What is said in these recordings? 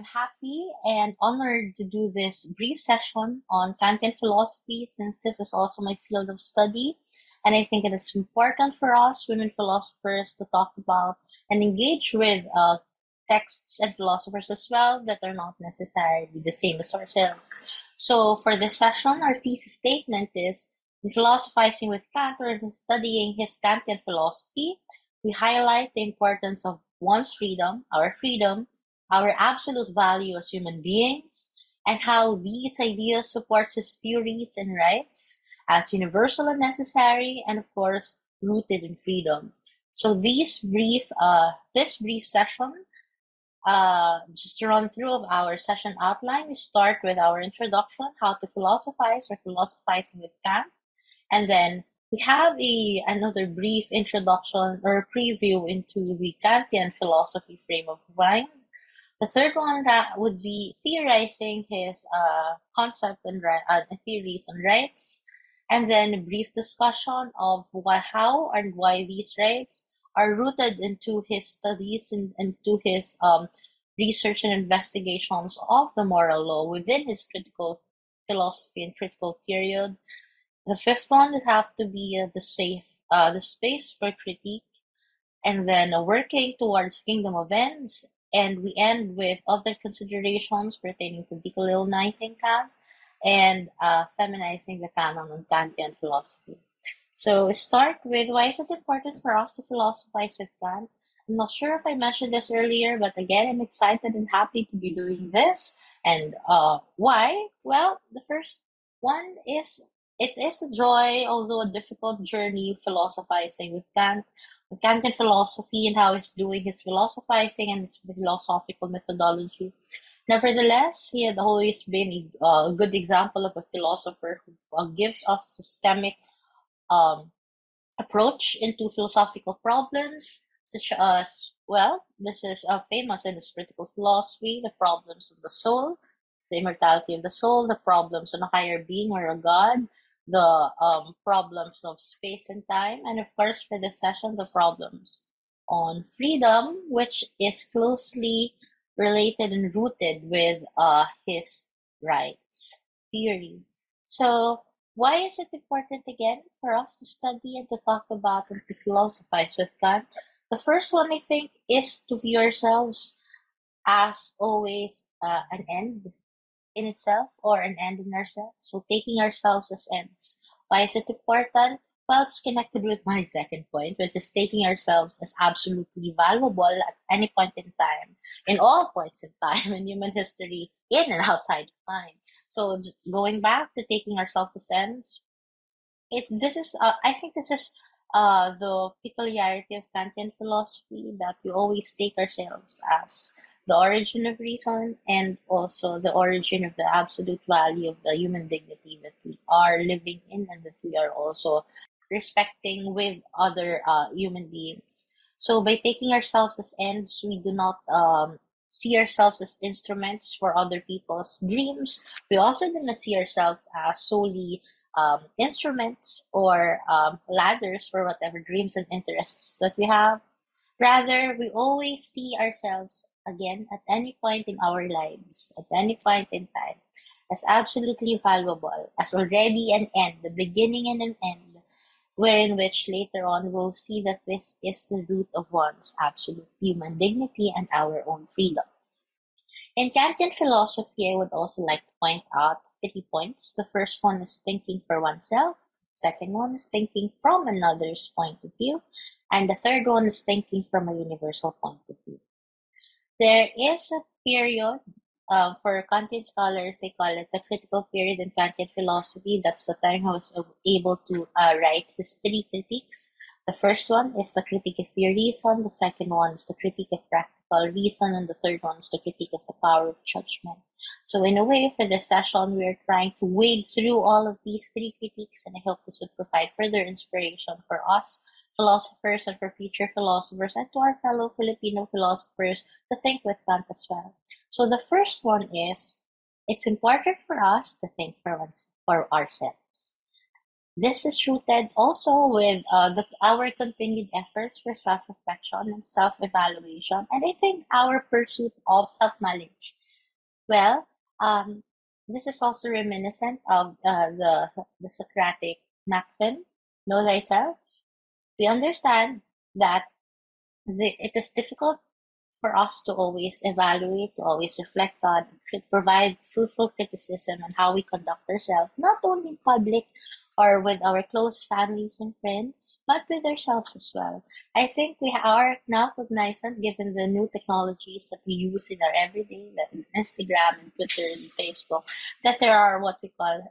I'm happy and honored to do this brief session on Kantian philosophy since this is also my field of study. And I think it is important for us, women philosophers, to talk about and engage with texts and philosophers as well that are not necessarily the same as ourselves. So for this session, our thesis statement is in philosophizing with Kant or in studying his Kantian philosophy, we highlight the importance of one's freedom, our absolute value as human beings, and how these ideas support his theories and rights as universal and necessary, and of course, rooted in freedom. So this brief session, just to run through of our session outline, we start with our introduction, how to philosophize or philosophizing with Kant, and then we have another brief introduction or preview into the Kantian philosophy frame of mind. The third one that would be theorizing his concept and theories on rights, and then a brief discussion of how and why these rights are rooted into his studies and into his research and investigations of the moral law within his critical philosophy and critical period. The fifth one would have to be the space for critique, and then working towards kingdom of ends, and we end with other considerations pertaining to decolonializing Kant and feminizing the canon on Kantian philosophy. So we start with why is it important for us to philosophize with Kant? I'm not sure if I mentioned this earlier, but again, I'm excited and happy to be doing this. And why? Well, the first one is it is a joy, although a difficult journey, philosophizing with Kant, with Kantian philosophy and how he's doing his philosophizing and his philosophical methodology. Nevertheless, he had always been a good example of a philosopher who gives us a systemic um, approach into philosophical problems, such as, well, this is famous in his critical philosophy, the problems of the soul, the immortality of the soul, the problems on a higher being or a god, the problems of space and time, and of course, for this session, the problems on freedom, which is closely related and rooted with his rights theory. So, why is it important again for us to study and to talk about and to philosophize with Kant? The first one, I think, is to view ourselves as always an end in itself or an end in ourselves. So taking ourselves as ends. Why is it important? Well, it's connected with my second point, which is taking ourselves as absolutely valuable at any point in time, in all points in time in human history, in and outside of time. So going back to taking ourselves as ends, I think this is the peculiarity of Kantian philosophy, that we always take ourselves as the origin of reason and also the origin of the absolute value of the human dignity that we are living in and that we are also respecting with other human beings. So by taking ourselves as ends, we do not see ourselves as instruments for other people's dreams. We also do not see ourselves as solely instruments or ladders for whatever dreams and interests that we have. Rather, we always see ourselves again at any point in our lives, at any point in time, as absolutely valuable, as already an end, the beginning and an end, wherein which later on we'll see that this is the root of one's absolute human dignity and our own freedom. In Kantian philosophy, I would also like to point out 3 points. The first one is thinking for oneself. The second one is thinking from another's point of view. And the third one is thinking from a universal point of view. There is a period, for Kantian scholars, they call it the critical period in Kantian philosophy. That's the time I was able to write his 3 critiques. The first one is the critique of pure reason, the second one is the critique of practical reason, and the third one is the critique of the power of judgment. So in a way, for this session, we're trying to wade through all of these 3 critiques, and I hope this would provide further inspiration for us philosophers and for future philosophers and to our fellow Filipino philosophers to think with Kant as well. So the first one is, it's important for us to think for ourselves. This is rooted also with our continued efforts for self-reflection and self-evaluation, and I think our pursuit of self-knowledge Well, um, this is also reminiscent of the Socratic maxim, know thyself. We understand that it is difficult for us to always evaluate, to always reflect on, to provide fruitful criticism on how we conduct ourselves, not only in public or with our close families and friends, but with ourselves as well. I think we are now cognizant, given the new technologies that we use in our everyday, like Instagram and Twitter and Facebook, that there are what we call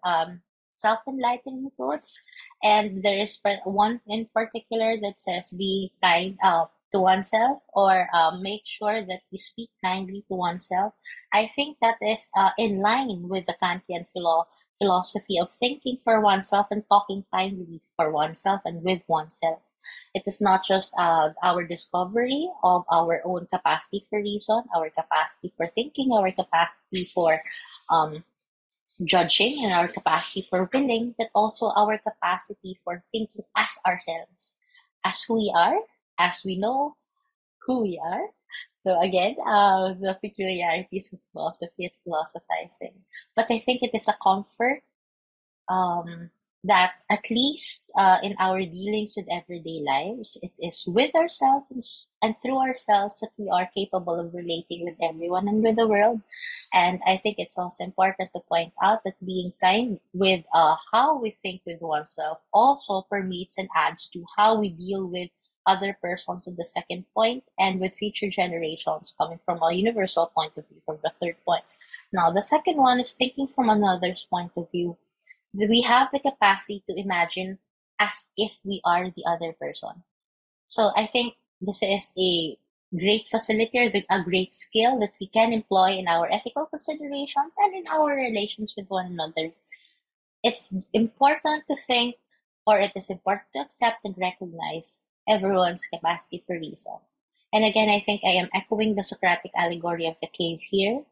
self-enlightening quotes, and there is one in particular that says, "Be kind to oneself," or make sure that we speak kindly to oneself. I think that is in line with the Kantian philosophy of thinking for oneself and talking kindly for oneself and with oneself. It is not just our discovery of our own capacity for reason, our capacity for thinking, our capacity for um, judging, and our capacity for willing, but also our capacity for thinking as ourselves, as who we are, as we know who we are. So again, the peculiarities of philosophy and philosophizing. But I think it is a comfort um, that at least in our dealings with everyday lives, it is with ourselves and through ourselves that we are capable of relating with everyone and with the world. And I think it's also important to point out that being kind with how we think with oneself also permeates and adds to how we deal with other persons in the second point, and with future generations coming from a universal point of view from the third point. Now, the second one is thinking from another's point of view. We have the capacity to imagine as if we are the other person. So I think this is a great facility, or a great skill that we can employ in our ethical considerations and in our relations with one another. It's important to think, or it is important to accept and recognize everyone's capacity for reason. And again, I think I am echoing the Socratic allegory of the cave here.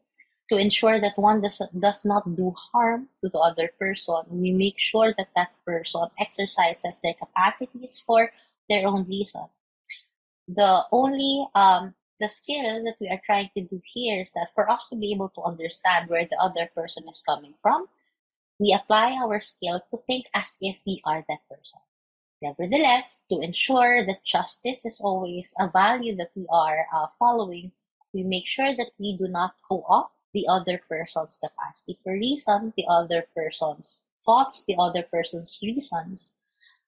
To ensure that one does not do harm to the other person, we make sure that that person exercises their capacities for their own reason. The skill that we are trying to do here is that for us to be able to understand where the other person is coming from, we apply our skill to think as if we are that person. Nevertheless, to ensure that justice is always a value that we are following, we make sure that we do not co-opt the other person's capacity for reason, the other person's thoughts, the other person's reasons,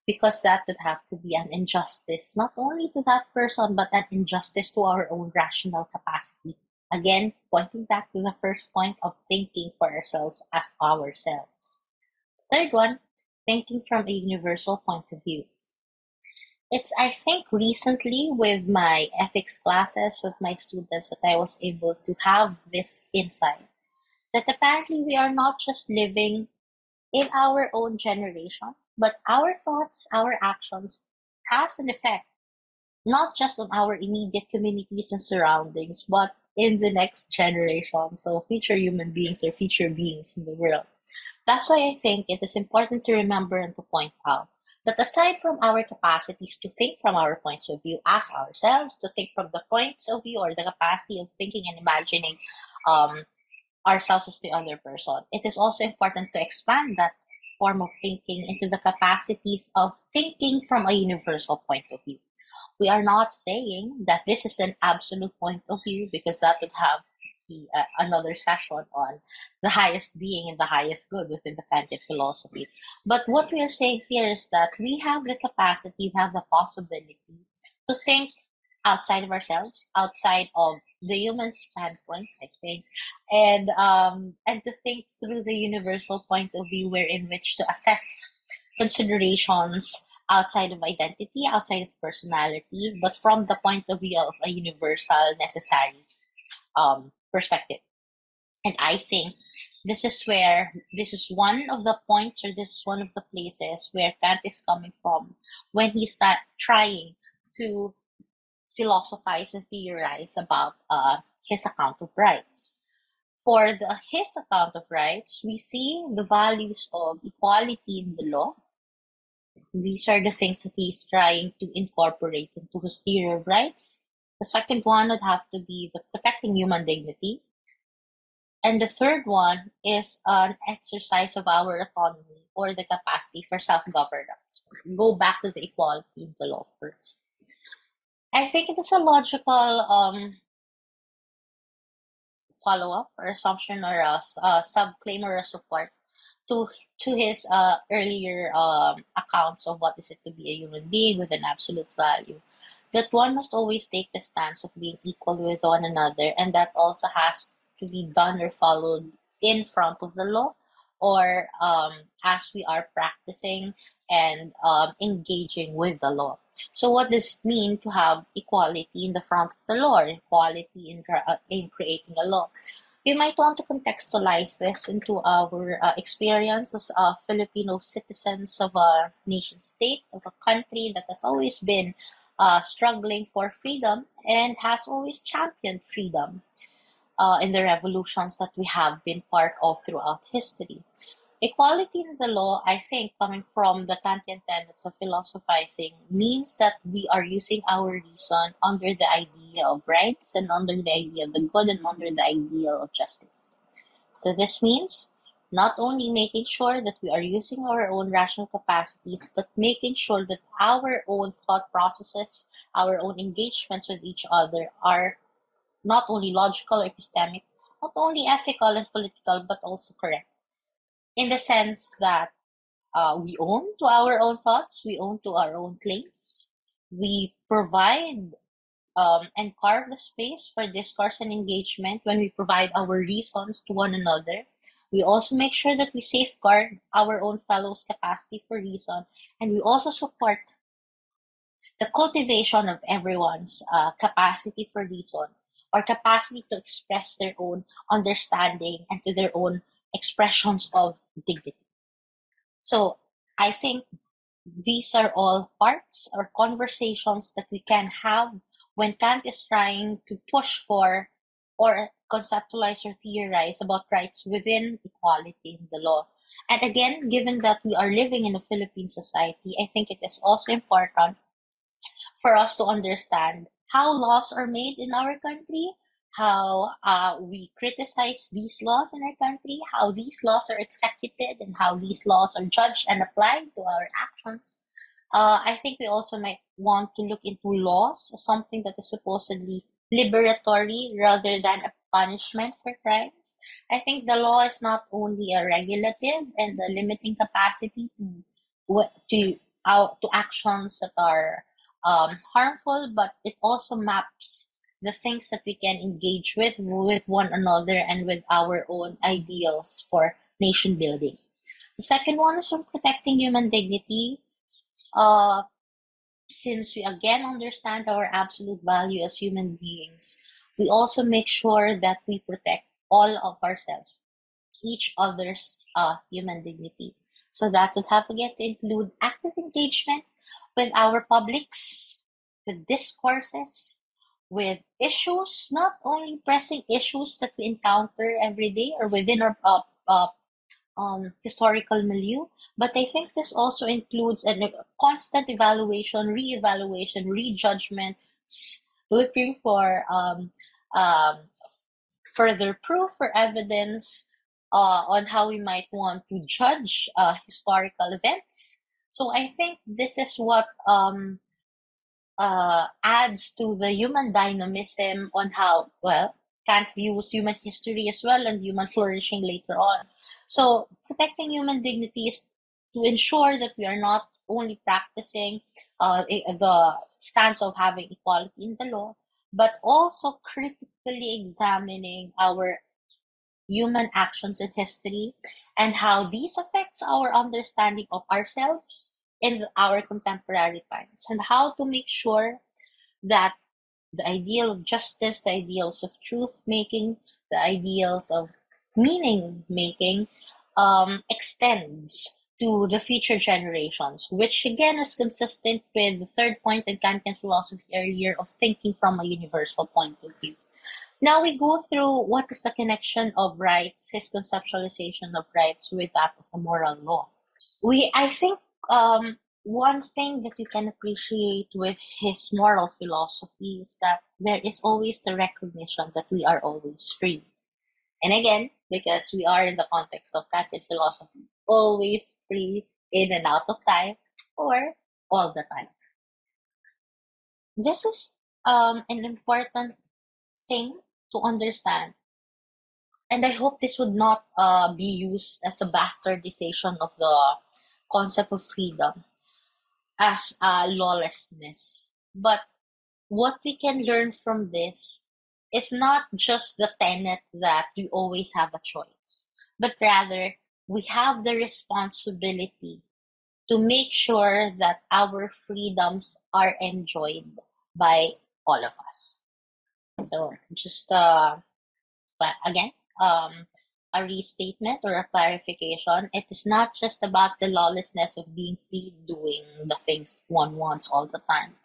because that would have to be an injustice, not only to that person, but an injustice to our own rational capacity. Again, pointing back to the first point of thinking for ourselves as ourselves. Third one, thinking from a universal point of view. It's, I think, recently with my ethics classes with my students that I was able to have this insight that apparently we are not just living in our own generation, but our thoughts, our actions has an effect not just on our immediate communities and surroundings, but in the next generation, so future human beings or future beings in the world. That's why I think it is important to remember and to point out that aside from our capacities to think from our points of view as ourselves, to think from the points of view or the capacity of thinking and imagining um, ourselves as the other person, it is also important to expand that form of thinking into the capacity of thinking from a universal point of view. We are not saying that this is an absolute point of view, because that would have be another session on the highest being and the highest good within the Kantian philosophy. But what we are saying here is that we have the capacity, we have the possibility to think outside of ourselves, outside of the human standpoint, I think, and to think through the universal point of view, wherein which to assess considerations outside of identity, outside of personality, but from the point of view of a universal, necessary perspective. And I think this is one of the points, or this is one of the places where Kant is coming from when he start trying to philosophize and theorize about his account of rights. For his account of rights, we see the values of equality in the law. These are the things that he's trying to incorporate into his theory of rights. The second one would have to be the protecting human dignity. And the third one is an exercise of our autonomy or the capacity for self-governance. Go back to the equality in the law first. I think it is a logical follow-up or assumption or a sub-claim or a support to his earlier accounts of what is it to be a human being with an absolute value. That one must always take the stance of being equal with one another, and that also has to be done or followed in front of the law, or as we are practicing and engaging with the law. So, what does it mean to have equality in the front of the law, or equality in creating a law? We might want to contextualize this into our experience as Filipino citizens of a nation state, of a country that has always been struggling for freedom and has always championed freedom in the revolutions that we have been part of throughout history. Equality in the law, I think, coming from the Kantian tenets of philosophizing, means that we are using our reason under the idea of rights and under the idea of the good and under the idea of justice. So this means not only making sure that we are using our own rational capacities, but making sure that our own thought processes, our own engagements with each other are not only logical or epistemic, not only ethical and political, but also correct. In the sense that we own to our own thoughts, we own to our own claims, we provide and carve the space for discourse and engagement when we provide our reasons to one another. We also make sure that we safeguard our own fellows' capacity for reason, and we also support the cultivation of everyone's capacity for reason or capacity to express their own understanding and to their own expressions of dignity. So I think these are all parts or conversations that we can have when Kant is trying to push for or conceptualize or theorize about rights within equality in the law. And again, given that we are living in a Philippine society, I think it is also important for us to understand how laws are made in our country, how we criticize these laws in our country, how these laws are executed, and how these laws are judged and applied to our actions. I think we also might want to look into laws as something that is supposedly liberatory rather than a punishment for crimes. I think the law is not only a regulative and a limiting capacity to actions that are harmful, but it also maps the things that we can engage with one another and with our own ideals for nation building. The second one is on protecting human dignity. Uh, since we again understand our absolute value as human beings, we also make sure that we protect all of ourselves, each other's human dignity. So that would have again to include active engagement with our publics, with discourses, with issues, not only pressing issues that we encounter every day or within our historical milieu, but I think this also includes a constant evaluation, re-evaluation, re-judgment, looking for further proof or evidence on how we might want to judge historical events. So I think this is what adds to the human dynamism on how, well, Kant views human history as well and human flourishing later on. So protecting human dignity is to ensure that we are not only practicing the stance of having equality in the law, but also critically examining our human actions in history and how these affects our understanding of ourselves in our contemporary times, and how to make sure that the ideal of justice, the ideals of truth making, the ideals of meaning making extends to the future generations, which again is consistent with the third point in Kantian philosophy earlier of thinking from a universal point of view. Now we go through what is the connection of rights, his conceptualization of rights with that of the moral law. I think one thing that you can appreciate with his moral philosophy is that there is always the recognition that we are always free. And again, because we are in the context of Kantian philosophy, always free in and out of time or all the time. This is an important thing to understand. And I hope this would not be used as a bastardization of the concept of freedom as lawlessness. But what we can learn from this is not just the tenet that we always have a choice, but rather we have the responsibility to make sure that our freedoms are enjoyed by all of us. So, just again, a restatement or a clarification. It is not just about the lawlessness of being free doing the things one wants all the time.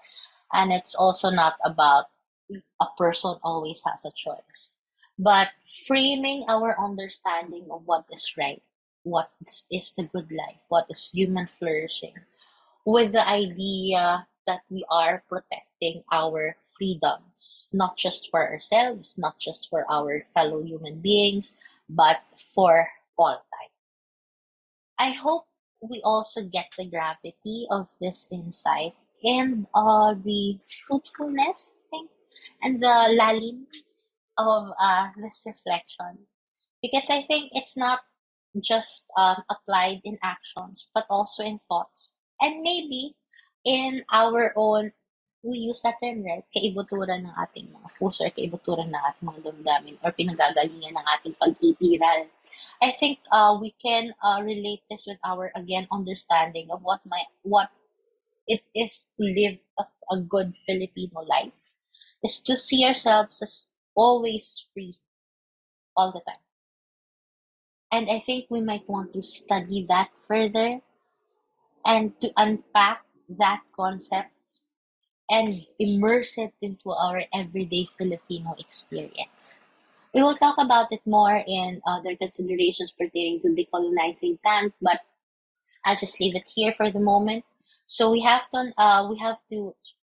And it's also not about a person always has a choice, but framing our understanding of what is right, what is the good life, what is human flourishing, with the idea that we are protecting our freedoms, not just for ourselves, not just for our fellow human beings, but for all time. I hope we also get the gravity of this insight and the fruitfulness, I think, and the lalim of this reflection. Because I think it's not just applied in actions, but also in thoughts. And maybe in our own, we use that term, right? Kaibuturan ng ating mga puso or kaibuturan ng ating mga damdamin or pinagagalingan ng ating pag-iiral. I think we can relate this with our, again, understanding of what it is to live a good Filipino life. Is to see ourselves as always free all the time. And I think we might want to study that further and to unpack that concept and immerse it into our everyday Filipino experience. We will talk about it more in other considerations pertaining to decolonizing Kant, but I'll just leave it here for the moment. So we have to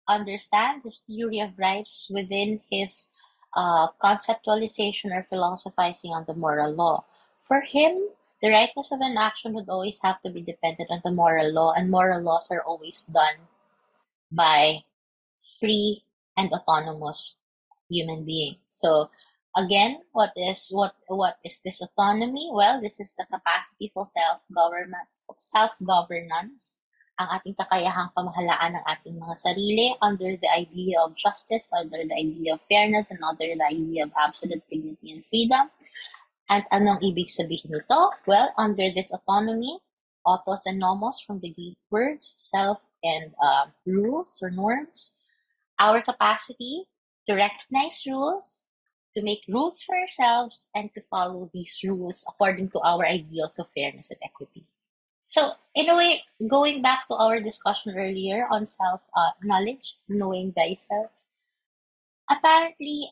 understand his theory of rights within his conceptualization or philosophizing on the moral law. For him, the rightness of an action would always have to be dependent on the moral law, and moral laws are always done by free and autonomous human being. So again, what is this autonomy? Well, this is the capacity for self-governance, ang ating kakayahang pamahalaan ng ating mga sarili under the idea of justice, under the idea of fairness, and under the idea of absolute dignity and freedom. And anong ibig sabihin nito? Well, under this autonomy, autos and nomos from the Greek words, self and rules or norms, our capacity to recognize rules, to make rules for ourselves, and to follow these rules according to our ideals of fairness and equity. So, in a way, going back to our discussion earlier on self knowledge, knowing thyself, apparently,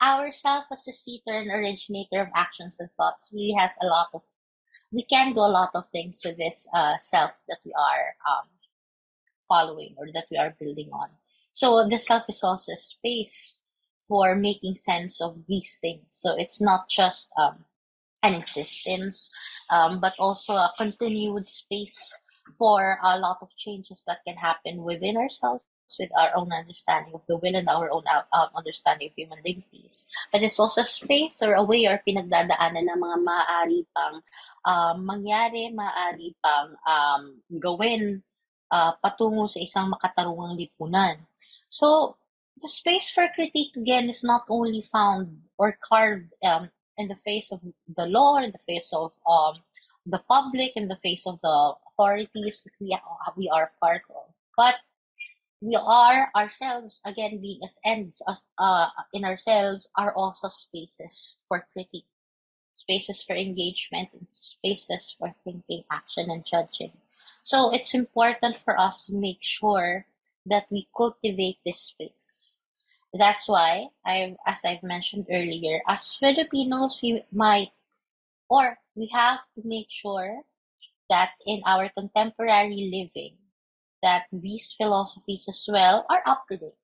our self as a seeker and originator of actions and thoughts really has a lot of, we can do a lot of things with this self that we are following or that we are building on. So the self is also a space for making sense of these things. So it's not just an existence, but also a continued space for a lot of changes that can happen within ourselves with our own understanding of the will and our own understanding of human dignities. But it's also a space or a way or pinagdadaanan ng mga maaari pang mangyari, maaari pang gawin patungo sa isang makatarungang lipunan. So, the space for critique again is not only found or carved in the face of the law, in the face of the public, in the face of the authorities that we are part of, but we are ourselves again being as ends as in ourselves are also spaces for critique, spaces for engagement, and spaces for thinking, action, and judging. So it's important for us to make sure that we cultivate this space. That's why, as I've mentioned earlier, as Filipinos, we have to make sure that in our contemporary living, that these philosophies as well are up to date.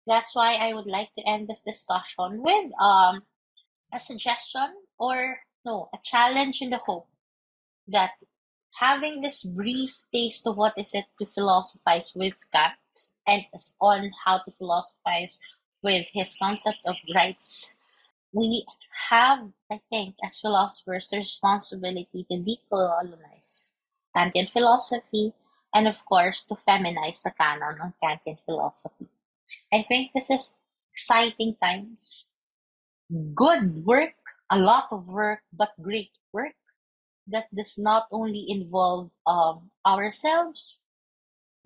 That's why I would like to end this discussion with a suggestion or no, a challenge in the hope that having this brief taste of what is it to philosophize with Kant and on how to philosophize with his concept of rights, we have, I think, as philosophers, the responsibility to decolonize Kantian philosophy and, of course, to feminize the canon on Kantian philosophy. I think this is exciting times. Good work, a lot of work, but great work that does not only involve ourselves,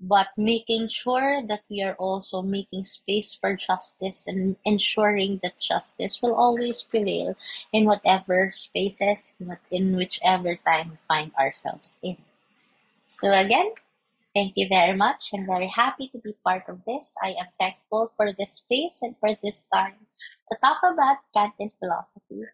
but making sure that we are also making space for justice and ensuring that justice will always prevail in whatever spaces, in whichever time we find ourselves in. So again, thank you very much. I'm very happy to be part of this. I am thankful for this space and for this time to talk about Kantian philosophy.